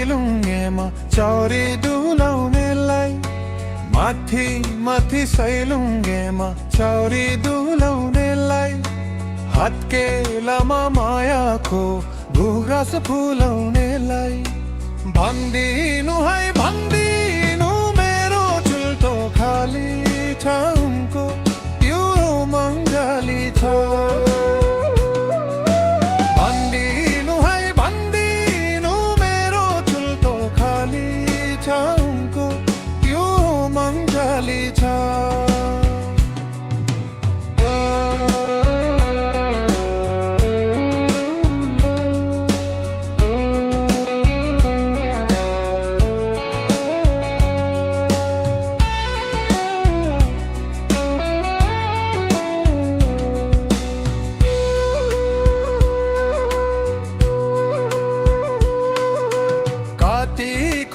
सैलुङ्गेमा चौरी डुलाउनेलाई, माथि माथि सैलुङ्गेमा चौरी डुलाउनेलाई, हत्केलामा मायाको गुराँस फुलाउनेलाई। भन्दिनु है भन्दिनु मेरो चुल्टो खाली छ, उनको त्यो मङ्गली छ। भन्दिनु है भन्दिनु मेरो चुल्टो खाली छ, उनको त्यो मङ्गली छ।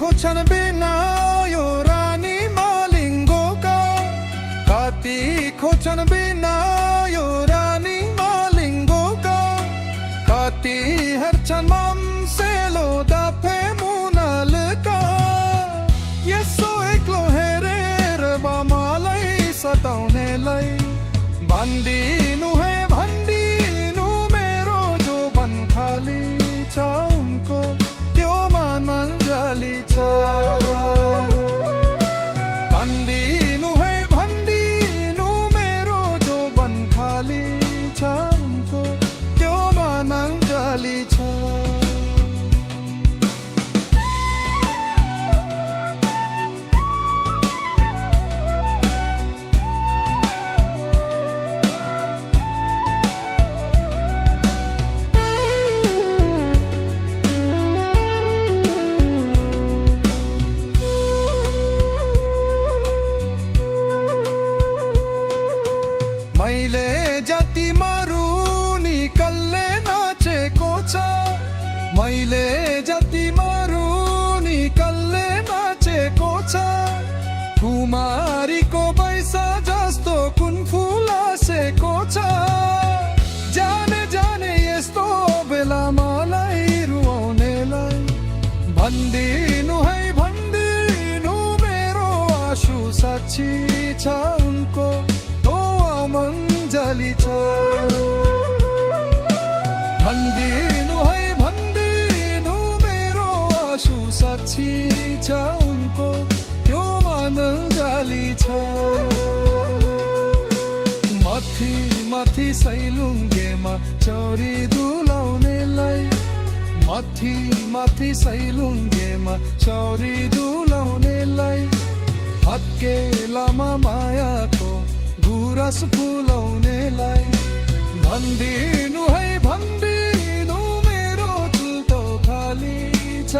खोज्छन् बिना यो रानी मालिङ्गोका, कति खोज्छन् बिना यो रानी मालिङ्गोका, कति हेर्छन् मम्सेलो दफे मुनालका। यसो एक्लो हेरेर मलाई सताउनेलाई, भन्दिनु है भन्दिनु मेरो जोबन खाली छ, उनको त्यो मङ्गली छ। भन्दिनु है भन्दिनु मेरो जोबन खाली छ, उनको त्यो मङ्गली छ। मैले जति मारुनी कल्ले नाचेको छ, मैले जति मारुनी कल्ले नाचेको छ, कुमारीको पैसा जस्तो कुन फुलासेको छ। जाने जाने यस्तो बेला मलाई रुवाउनेलाई, भन्दिनु है भन्दिनु मेरो आँसु साक्षी छ, उनको मङ्गली छ। भन्दिनु है भन्दिनु मेरो आँसु साक्षी छ, उनको त्यो मङ्गली छ। माथि माथि सैलुङ्गेमा चौरी डुलाउनेलाई, माथि माथि सैलुङ्गेमा चौरी डुलाउनेलाई, हत्केलामा मायाको गुराँस फुलाउनेलाई। भन्दिनु है भन्दिनु मेरो चुल्टो खाली छ,